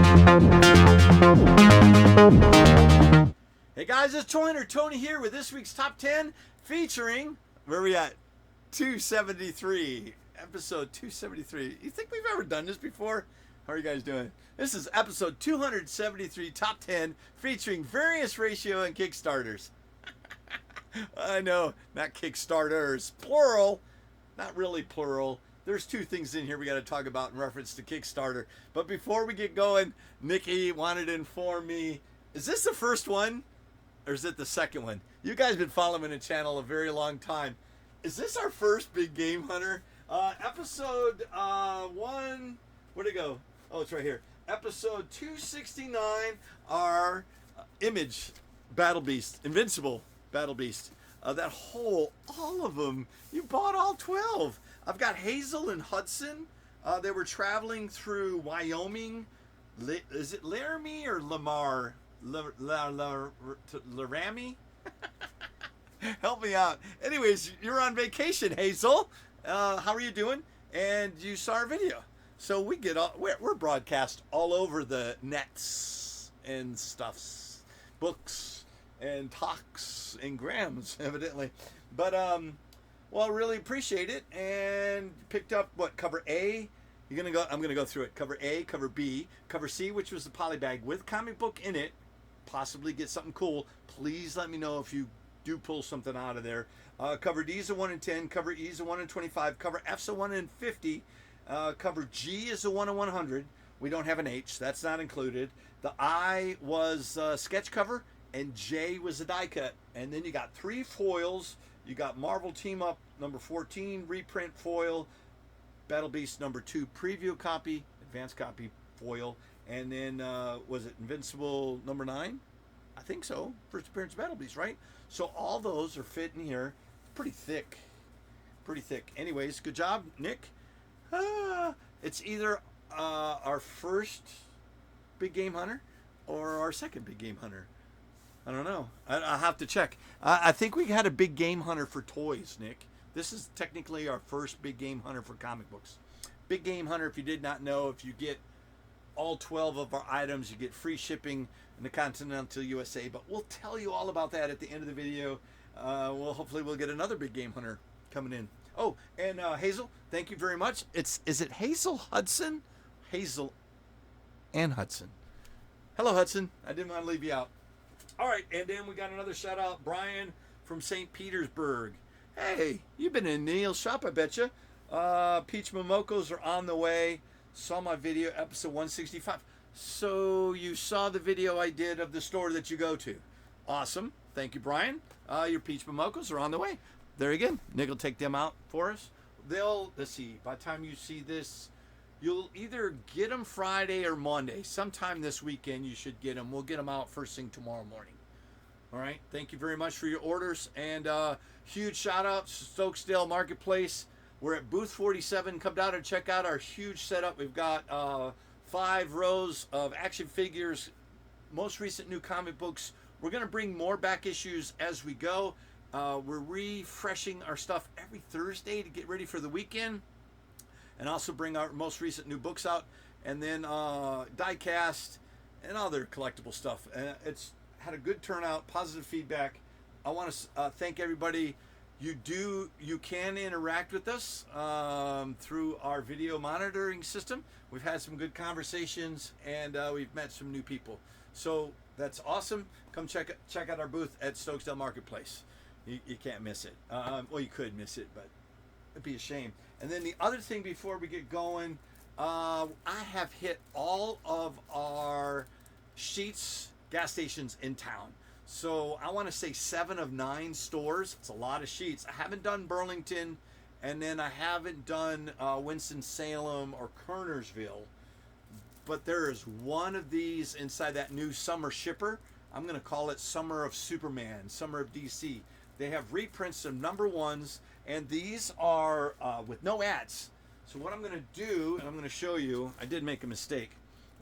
Hey guys, it's Tony here with this week's Top 10 featuring, where are we at? 273, episode 273. You think we've ever done this before? How are you guys doing? This is episode 273, Top 10, featuring various ratio and Kickstarters. I know, not Kickstarters, plural, not really plural. There's two things in here we got to talk about in reference to Kickstarter. But before we get going, Nikki wanted to inform me, is this the first one? Or is it the second one? You guys have been following the channel a very long time. Is this our first big game hunter? Episode 1, where'd it go? Oh, it's right here. Episode 269, our image Battle Beast, Invincible Battle Beast. That whole, all of them, you bought all 12. I've got Hazel and Hudson. They were traveling through Wyoming. Is it Laramie or Lamar? Laramie? Help me out. Anyways, you're on vacation, Hazel. How are you doing? And you saw our video. So we get all, we're broadcast all over the nets and stuffs, books and talks and grams, evidently. But well, really appreciate it. And picked up what, cover A? I'm gonna go through it. Cover A, cover B, cover C, which was the poly bag with comic book in it. Possibly get something cool. Please let me know if you do pull something out of there. Cover D is a 1 in 10. Cover E is a 1 in 25. Cover F is a 1 in 50. Cover G is a 1 in 100. We don't have an H. That's not included. The I was sketch cover, and J was a die cut. And then you got 3 foils. You got Marvel Team Up number 14 reprint foil, Battle Beast number 2 preview copy, advanced copy foil. And then, was it Invincible number 9? I think so. First appearance Battle Beast, right? So all those are fitting here. Pretty thick. Pretty thick. Anyways, good job, Nick. It's either our first big game hunter or our second big game hunter. I don't know. I'll have to check. I think we had a big game hunter for toys, Nick. This is technically our first big game hunter for comic books. Big game hunter, if you did not know, if you get all 12 of our items, you get free shipping in the continental USA, but we'll tell you all about that at the end of the video. Hopefully we'll get another big game hunter coming in. Oh, and Hazel, thank you very much. Is it Hazel Hudson? Hazel and Hudson. Hello, Hudson. I didn't want to leave you out. All right, and then we got another shout out, Brian from St. Petersburg. Hey, you've been in Neil's shop, I bet you. Peach Momokos are on the way. Saw my video, episode 165. So you saw the video I did of the store that you go to. Awesome. Thank you, Brian. Your Peach Momokos are on the way. There again. Nick will take them out for us. Let's see, by the time you see this, you'll either get them Friday or Monday. Sometime this weekend you should get them. We'll get them out first thing tomorrow morning. All right. Thank you very much for your orders. And huge shout out to Stokesdale Marketplace. We're at booth 47. Come down and check out our huge setup. We've got 5 rows of action figures, most recent new comic books. We're going to bring more back issues as we go. We're refreshing our stuff every Thursday to get ready for the weekend, and also bring our most recent new books out, and then die-cast and other collectible stuff. It's had a good turnout, positive feedback. I want to thank everybody. You can interact with us through our video monitoring system. We've had some good conversations, and we've met some new people. So that's awesome. Come check out our booth at Stokesdale Marketplace. You can't miss it. Well, you could miss it, but it'd be a shame. And then the other thing before we get going, I have hit all of our Sheetz gas stations in town. So I want to say 7 of 9 stores. It's a lot of Sheetz. I haven't done Burlington, and then I haven't done Winston-Salem or Kernersville. But there is one of these inside that new summer shipper. I'm going to call it Summer of Superman, Summer of DC. They have reprints of number 1s, and these are with no ads. So what I'm going to do, and I'm going to show you, I did make a mistake.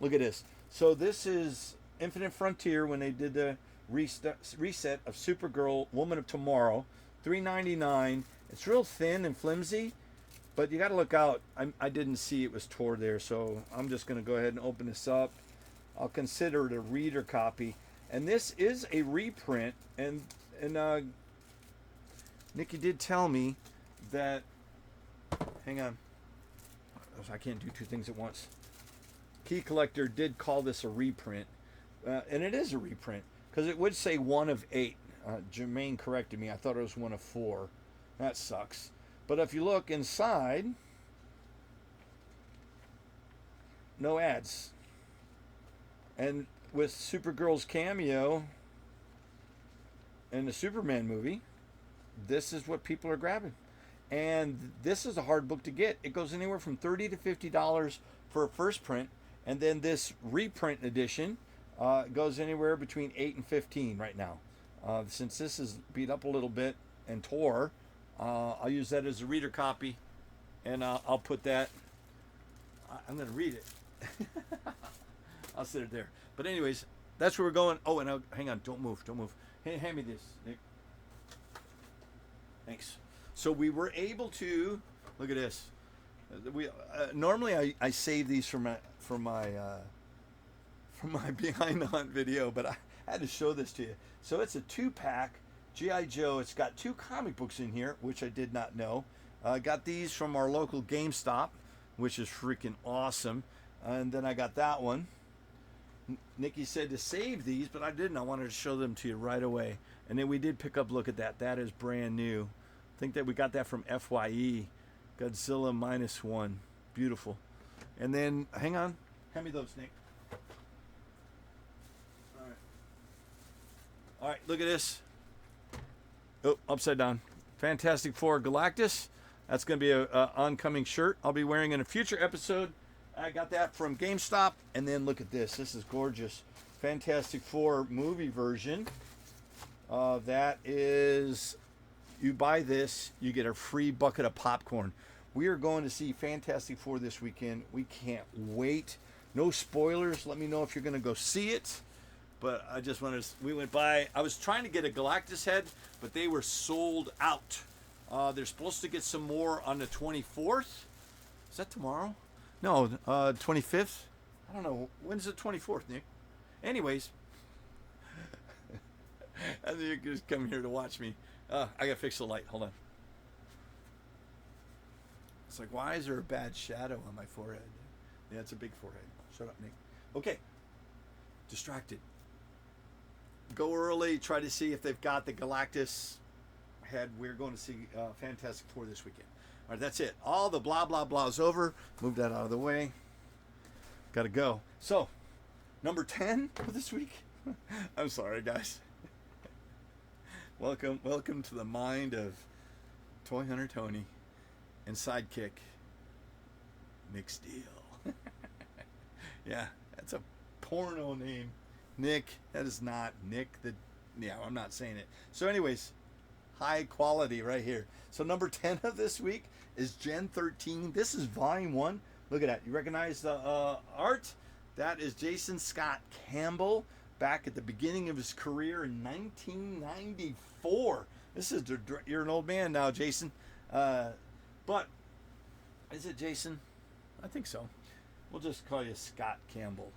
Look at this. So this is Infinite Frontier when they did the reset of Supergirl, Woman of Tomorrow, $3.99. It's real thin and flimsy, but you got to look out. I didn't see it was tore there, so I'm just going to go ahead and open this up. I'll consider it a reader copy. And this is a reprint. And Nikki did tell me that. Hang on. I can't do two things at once. Key Collector did call this a reprint. And it is a reprint. Because it would say 1 of 8. Jermaine corrected me. I thought it was 1 of 4. That sucks. But if you look inside, no ads. And with Supergirl's cameo in the Superman movie, this is what people are grabbing. And this is a hard book to get. It goes anywhere from $30 to $50 for a first print. And then this reprint edition goes anywhere between $8 and $15 right now. Since this is beat up a little bit and tore, I'll use that as a reader copy. And I'll put that. I'm going to read it. I'll sit it there. But anyways, that's where we're going. Oh, and hang on. Don't move. Don't move. Hey, hand me this, Nick. Thanks. So we were able to look at this. We normally I save these for my behind the hunt video, but I had to show this to you. So it's a 2-pack G.I. Joe. It's got 2 comic books in here, which I did not know. I got these from our local GameStop, which is freaking awesome. And then I got that one. Nikki said to save these, but I didn't. I wanted to show them to you right away. And then we did pick up, look at that. That is brand new. I think that we got that from FYE. Godzilla -1. Beautiful. And then, hang on. Hand me those, Nick. All right. All right, look at this. Oh, upside down. Fantastic Four Galactus. That's going to be a oncoming shirt I'll be wearing in a future episode. I got that from GameStop. And then look at this. This is gorgeous. Fantastic Four movie version. That is, you buy this, you get a free bucket of popcorn. We are going to see Fantastic Four this weekend. We can't wait. No spoilers. Let me know if you're going to go see it. But I just wanted to, we went by, I was trying to get a Galactus head, but they were sold out. They're supposed to get some more on the 24th. Is that tomorrow? No, 25th. I don't know. When's the 24th, Nick? Anyways. I think you just come here to watch me. I got to fix the light. Hold on. It's like, why is there a bad shadow on my forehead? Yeah, it's a big forehead. Shut up, Nick. Okay. Distracted. Go early. Try to see if they've got the Galactus head. We're going to see Fantastic Four this weekend. All right, that's it. All the blah, blah, blah is over. Move that out of the way. Got to go. So, number 10 for this week. I'm sorry, guys. Welcome to the mind of Toy Hunter Tony and sidekick Nick Steele. Yeah, that's a porno name. Nick, that is not Nick. Yeah, I'm not saying it. So anyways, high quality right here. So number 10 of this week is Gen 13. This is volume 1. Look at that. You recognize the art? That is Jason Scottt Cambel back at the beginning of his career in 1994. You're an old man now, Jason. But is it Jason? I think so. We'll just call you Scottt Cambel.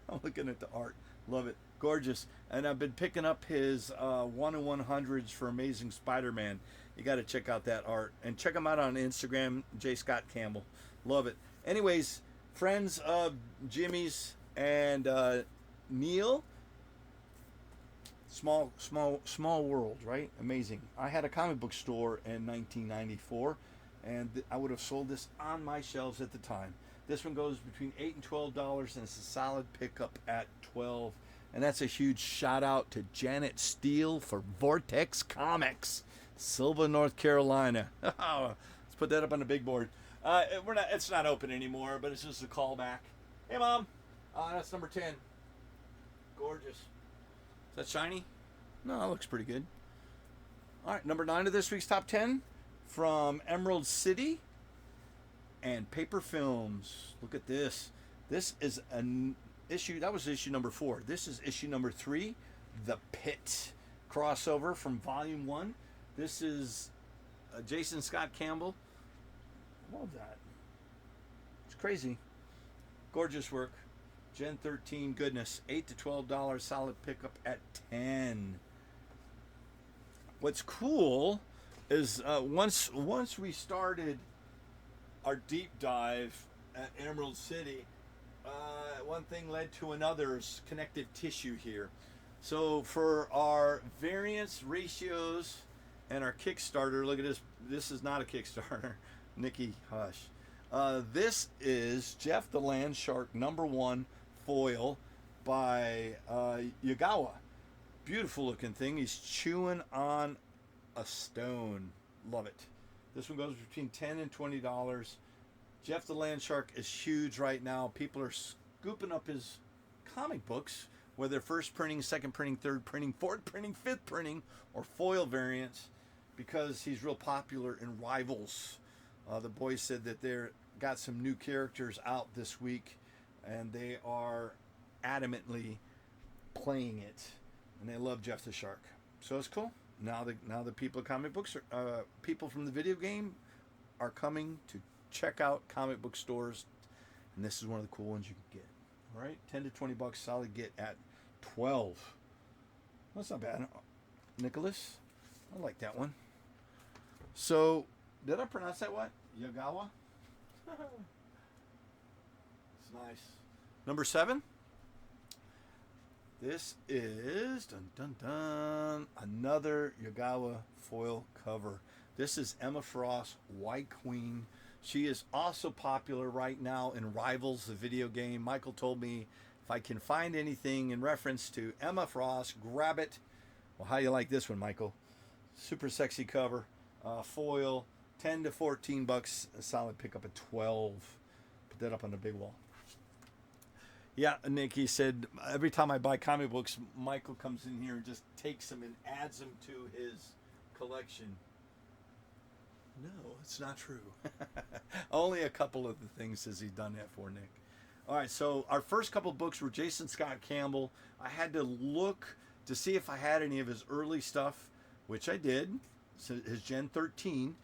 I'm looking at the art. Love it. Gorgeous. And I've been picking up his 1/100s for Amazing Spider-Man. You got to check out that art. And check him out on Instagram, J. Scottt Cambel. Love it. Anyways, friends of Jimmy's and Neil. Small world, right? Amazing. I had a comic book store in 1994, and I would have sold this on my shelves at the time. This one goes between $8 and $12, and it's a solid pickup at $12. And that's a huge shout out to Janet Steele for Vortex Comics, Sylva, North Carolina. Let's put that up on the big board. It's not open anymore, but it's just a callback. Hey, Mom. That's number 10. Gorgeous. Is that shiny? No, that looks pretty good. All right, number 9 of this week's top 10 from Emerald City and Paperfilms. Look at this. This is an issue. That was issue number 4. This is issue number 3, The Pitt crossover from volume 1. This is Jason Scottt Cambel. Love that. It's crazy. Gorgeous work. Gen 13 goodness. $8 to $12 solid pickup at 10. What's cool is once we started our deep dive at Emerald City, one thing led to another's connective tissue here. So for our variance ratios and our Kickstarter, look at this. This is not a Kickstarter. Nikki, hush. This is Jeff the Land Shark #1 foil by Yagawa. Beautiful looking thing. He's chewing on a stone. Love it. This one goes between $10 and $20. Jeff the Land Shark is huge right now. People are scooping up his comic books, whether first printing, second printing, third printing, fourth printing, fifth printing, or foil variants, because he's real popular in Rivals. The boys said that they're got some new characters out this week, and they are adamantly playing it, and they love Jeff the Shark. So it's cool. Now the people of comic books, people from the video game, are coming to check out comic book stores, and this is one of the cool ones you can get. All right, $10 to $20 solid get at 12. That's not bad, Nicholas. I like that one. So, did I pronounce that what? Yagawa? It's nice. Number 7. This is another Yagawa foil cover. This is Emma Frost, White Queen. She is also popular right now in Rivals, the video game. Michael told me if I can find anything in reference to Emma Frost, grab it. Well, how you like this one, Michael? Super sexy cover, foil, $10 to $14. A solid pickup at 12. Put that up on the big wall. Yeah, Nick, he said, every time I buy comic books, Michael comes in here and just takes them and adds them to his collection. No, it's not true. Only a couple of the things has he done that for, Nick. All right, so our first couple books were Jason Scott Cambell. I had to look to see if I had any of his early stuff, which I did, so his Gen 13.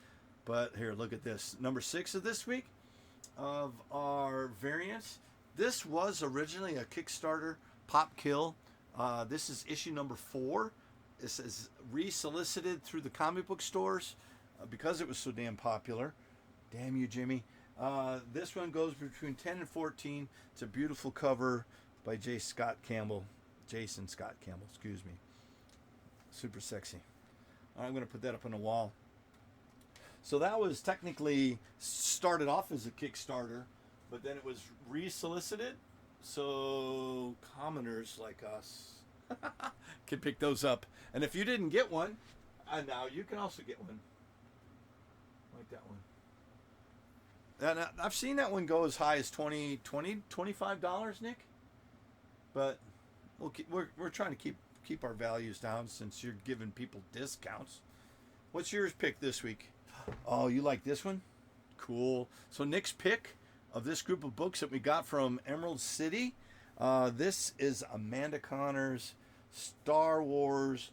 But here, look at this. Number 6 of this week of our variants. This was originally a Kickstarter pop kill. This is issue number 4. This is re-solicited through the comic book stores because it was so damn popular. Damn you, Jimmy. This one goes between 10 and 14. It's a beautiful cover by Jason Scott Cambel. Excuse me. Super sexy. I'm going to put that up on the wall. So that was technically started off as a Kickstarter, but then it was re-solicited, so commoners like us can pick those up. And if you didn't get one, now you can also get one. Like that one. And I've seen that one go as high as $20, $25, Nick. But we're trying to keep our values down since you're giving people discounts. What's yours pick this week? Oh, you like this one? Cool. So Nick's pick of this group of books that we got from Emerald City. This is Amanda Connor's Star Wars.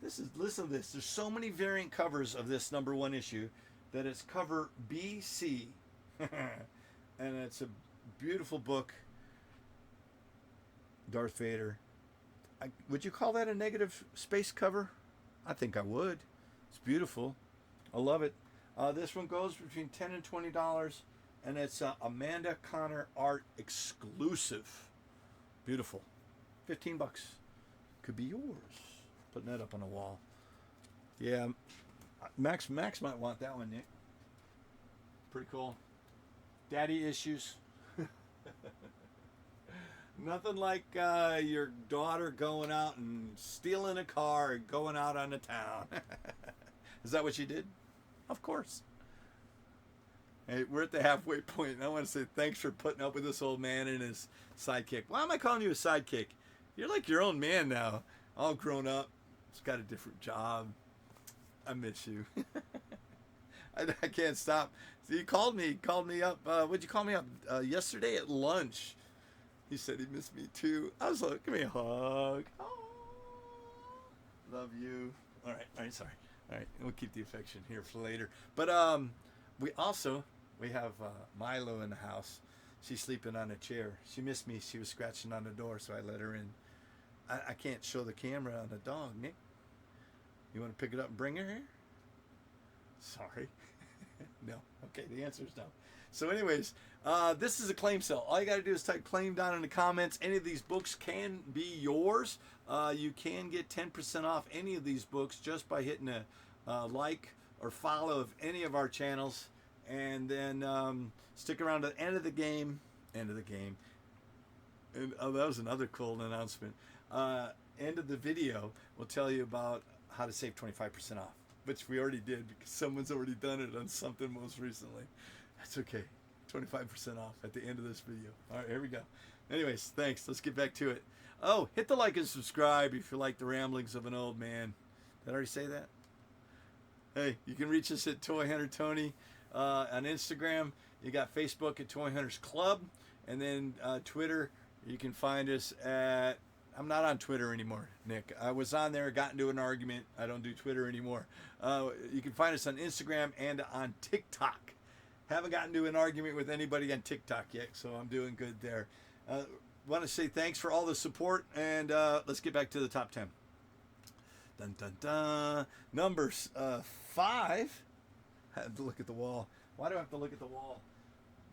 Listen to this. There's so many variant covers of this #1 issue that it's cover BC. And it's a beautiful book. Darth Vader. Would you call that a negative space cover? I think I would. It's beautiful. I love it. This one goes between $10 and $20. And it's Amanda Connor art exclusive. Beautiful. $15. Could be yours. Putting that up on the wall. Yeah. Max might want that one, Nick. Pretty cool. Daddy issues. Nothing like your daughter going out and stealing a car and going out on the town. Is that what you did? Of course. Hey, we're at the halfway point, and I want to say thanks for putting up with this old man and his sidekick. Why am I calling you a sidekick? You're like your own man now, all grown up. He's got a different job. I miss you. I can't stop. So he called me up. What'd you call me up? Yesterday at lunch. He said he missed me too. I was like, give me a hug. Oh, love you. All right, sorry. All right, we'll keep the affection here for later. But we have Milo in the house. She's sleeping on a chair. She missed me. She was scratching on the door, so I let her in. I can't show the camera on the dog, Nick. You want to pick it up and bring her here? Sorry. No. Okay, the answer is no. So anyways, this is a claim sale. All you got to do is type claim down in the comments. Any of these books can be yours. You can get 10% off any of these books just by hitting a like or follow of any of our channels. And then stick around to the end of the game. End of the game. And, oh, that was another cool announcement. End of the video will tell you about how to save 25% off, which we already did because someone's already done it on something most recently. That's okay. 25% off at the end of this video. All right, here we go. Anyways, thanks. Let's get back to it. Oh, hit the like and subscribe if you like the ramblings of an old man. Did I already say that? Hey, you can reach us at Toy Hunter Tony on Instagram. You got Facebook at Toy Hunters Club, and then Twitter. You can find us at. I'm not on Twitter anymore, Nick. I was on there, got into an argument. I don't do Twitter anymore. You can find us on Instagram and on TikTok. Haven't gotten into an argument with anybody on TikTok yet, so I'm doing good there. Want to say thanks for all the support, and let's get back to the top 10. Dun, dun, dun. Numbers 5. I have to look at the wall. Why do I have to look at the wall?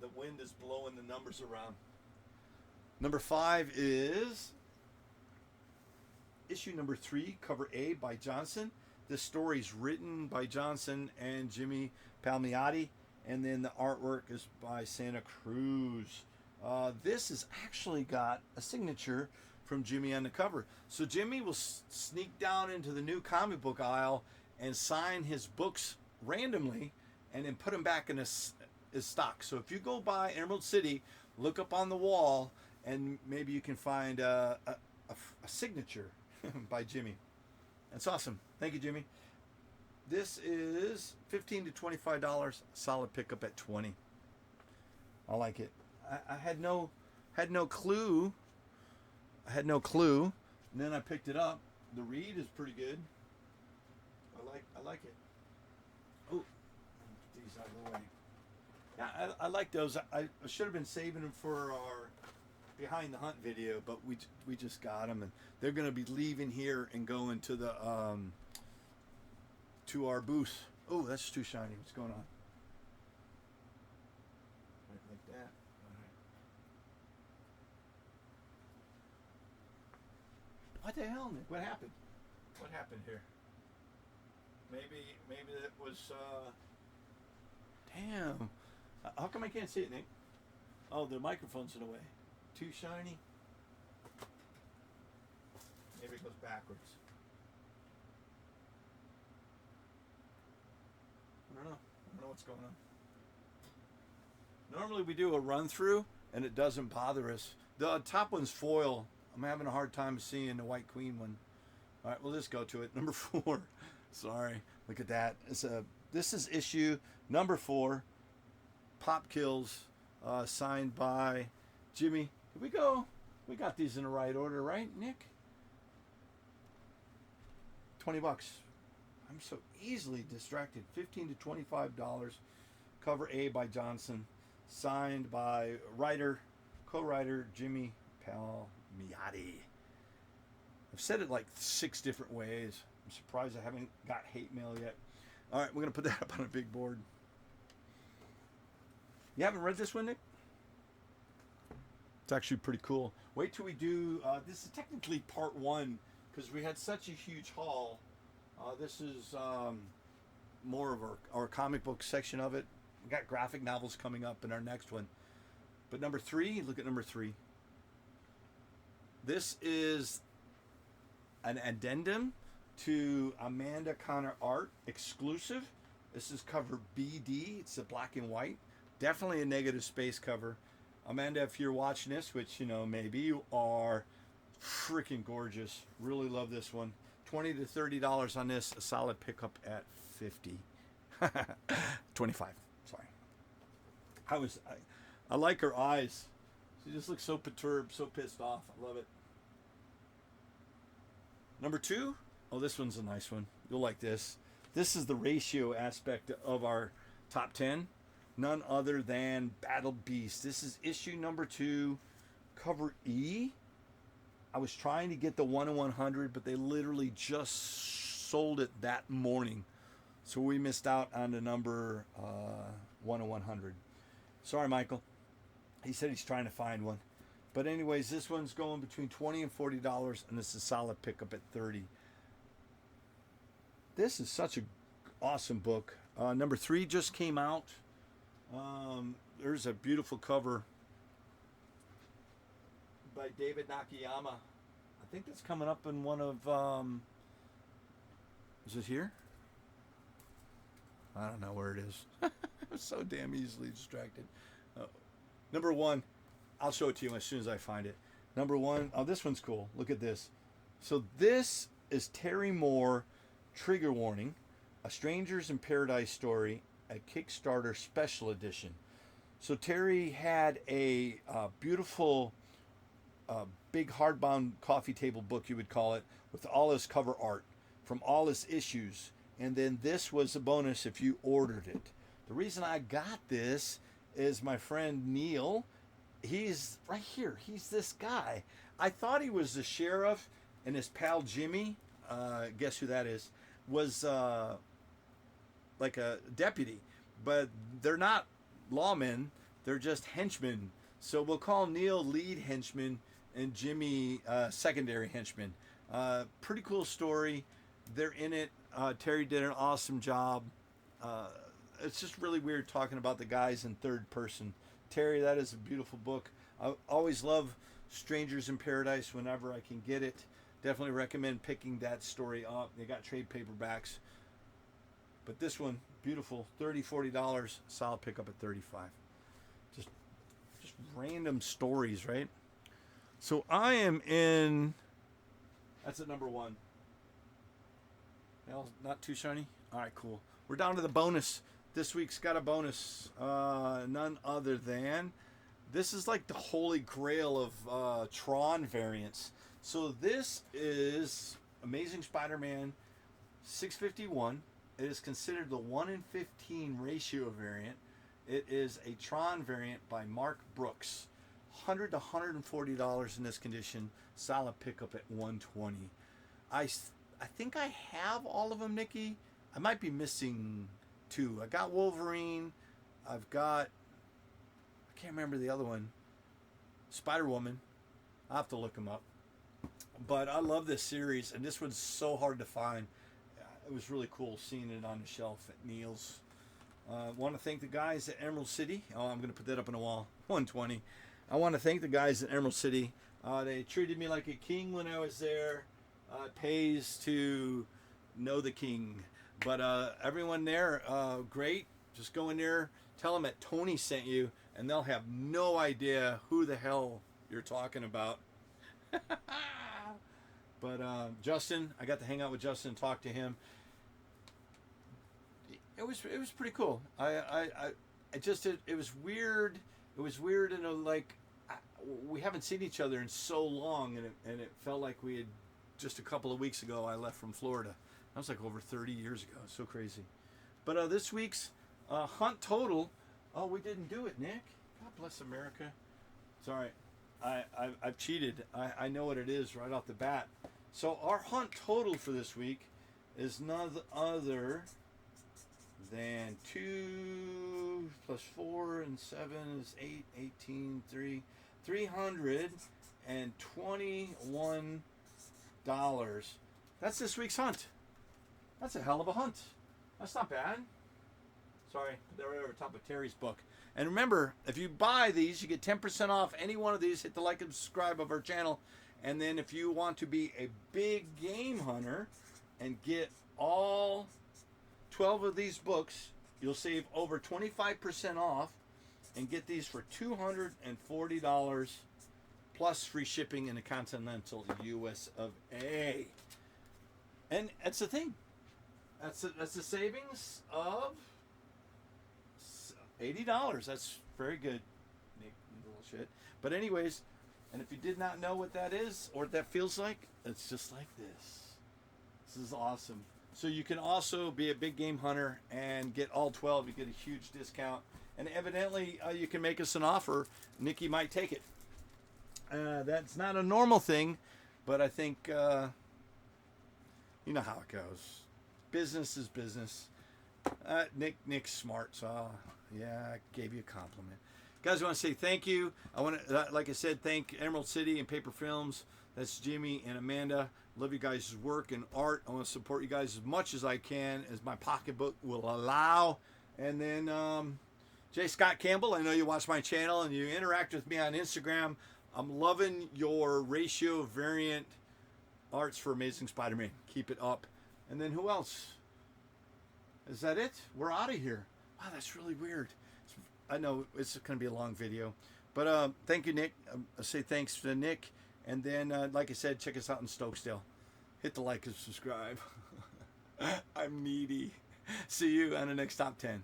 The wind is blowing the numbers around. Number 5 is issue number 3, cover A by Johnson. This story's written by Johnson and Jimmy Palmiotti, and then the artwork is by Santa Cruz. This has actually got a signature from Jimmy on the cover. So Jimmy will sneak down into the new comic book aisle and sign his books randomly and then put them back in his stock. So if you go by Emerald City, look up on the wall and maybe you can find a signature by Jimmy. That's awesome. Thank you, Jimmy. This is $15 to $25. Solid pickup at $20. I like it. I had no clue. And then I picked it up. The read is pretty good. I like it. Oh, these out of the way. Yeah, I like those. I should have been saving them for our behind the hunt video, but we just got them, and they're going to be leaving here and going to the to our booth. Oh, that's too shiny. What's going on? Right like that. All right. What the hell, Nick? What happened? What happened here? Maybe that was. Damn. How come I can't see it, Nick? Oh, the microphone's in the way. Too shiny? Maybe it goes backwards. I don't know what's going on. Normally we do a run through and it doesn't bother us. The top one's foil. I'm having a hard time seeing the White Queen one. All right, we'll just go to it. Number 4. Sorry. Look at that. This is issue number 4. Pop Kills, signed by Jimmy. Here we go. We got these in the right order, right, Nick? $20. I'm so easily distracted. $15 to $25. Cover A by Johnson, signed by co-writer Jimmy Palmiotti. I've said it like 6 different ways. I'm surprised I haven't got hate mail yet. All right, we're gonna put that up on a big board. You haven't read this one, Nick? It's actually pretty cool. Wait till we do, this is technically part 1 because we had such a huge haul. This is more of our comic book section of it. We got graphic novels coming up in our next one. But number 3, look at number 3. This is an addendum to Amanda Connor art exclusive. This is cover BD. It's a black and white. Definitely a negative space cover. Amanda, if you're watching this, which maybe you are, freaking gorgeous. Really love this one. $20 to $30 on this. A solid pickup at $50. 25. Sorry. I like her eyes. She just looks so perturbed, so pissed off. I love it. Number 2. Oh, this one's a nice one. You'll like this. This is the ratio aspect of our top 10. none other than Battle Beast. This is issue number 2, cover E. I was trying to get the 1 in 100, but they literally just sold it that morning. So we missed out on the number 1 in 100. Sorry, Michael. He said he's trying to find one. But anyways, this one's going between $20 and $40, and this is a solid pickup at $30. This is such an awesome book. Number 3 just came out. There's a beautiful cover by David Nakayama. I think that's coming up in one of... is it here? I don't know where it is. I'm so damn easily distracted. Number 1, I'll show it to you as soon as I find it. Number 1, oh, this one's cool. Look at this. So this is Terry Moore, Trigger Warning, A Strangers in Paradise story, a Kickstarter special edition. So Terry had a beautiful, big hardbound coffee table book, you would call it, with all his cover art from all his issues. And then this was a bonus if you ordered it. The reason I got this is my friend Neil. He's right here. He's this guy. I thought he was the sheriff, and his pal Jimmy, guess who that is, was like a deputy. But they're not lawmen. They're just henchmen. So we'll call Neil lead henchman and Jimmy secondary henchman. Pretty cool story. They're in it. Terry did an awesome job. It's just really weird talking about the guys in third person. Terry, that is a beautiful book. I always love Strangers in Paradise whenever I can get it. Definitely recommend picking that story up. They got trade paperbacks. But this one, beautiful, $30, $40, solid pickup at $35. Just random stories, right? So I am in, that's at number 1. Well, not too shiny? All right, cool. We're down to the bonus. This week's got a bonus. None other than, this is like the holy grail of Tron variants. So this is Amazing Spider-Man 651. It is considered the 1 in 15 ratio variant. It is a Tron variant by Mark Brooks. $100 to $140 in this condition. Solid pickup at $120. I think I have all of them, Nikki. I might be missing 2. I got Wolverine. I've got, I can't remember the other one. Spider-Woman. I'll have to look them up. But I love this series, and this one's so hard to find. It was really cool seeing it on the shelf at Neil's. Want to thank the guys at Emerald City. Oh, I'm going to put that up on the wall. 120. I want to thank the guys at Emerald City. They treated me like a king when I was there. It pays to know the king. But everyone there, great. Just go in there, tell them that Tony sent you, and they'll have no idea who the hell you're talking about. But Justin, I got to hang out with Justin and talk to him. It was pretty cool. It was weird. It was weird, and like we haven't seen each other in so long, and it felt like we had just a couple of weeks ago. I left from Florida. That was like over 30 years ago. So crazy. But this week's hunt total. Oh, we didn't do it, Nick. God bless America. It's all right. I've cheated. I know what it is right off the bat. So our hunt total for this week is none other than 2 plus 4 and 7 is 8, 18, 3, $321. That's this week's hunt. That's a hell of a hunt. That's not bad. Sorry, they're right over top of Terry's book. And remember, if you buy these, you get 10% off any one of these. Hit the like and subscribe of our channel. And then if you want to be a big game hunter and get all 12 of these books, you'll save over 25% off and get these for $240 plus free shipping in the continental US of A. And that's the thing. That's the savings of $80. That's very good, Nick, little shit. But anyways, and if you did not know what that is or what that feels like, it's just like this. This is awesome. So you can also be a big game hunter and get all 12. You get a huge discount. and evidently you can make us an offer. Nikki might take it. That's not a normal thing, but I think you know how it goes. Business is business. Nick's smart, so yeah, I gave you a compliment. Guys, I want to say thank you. I want to, like I said, thank Emerald City and Paperfilms. That's Jimmy and Amanda. Love you guys' work and art. I want to support you guys as much as I can, as my pocketbook will allow. And then Scottt Cambel, I know you watch my channel and you interact with me on Instagram. I'm loving your ratio variant arts for Amazing Spider-Man. Keep it up. And then who else? Is that it? We're out of here. Wow, that's really weird. I know it's going to be a long video. But thank you, Nick. I say thanks to Nick. And then, like I said, check us out in Stokesdale. Hit the like and subscribe. I'm needy. See you on the next Top 10.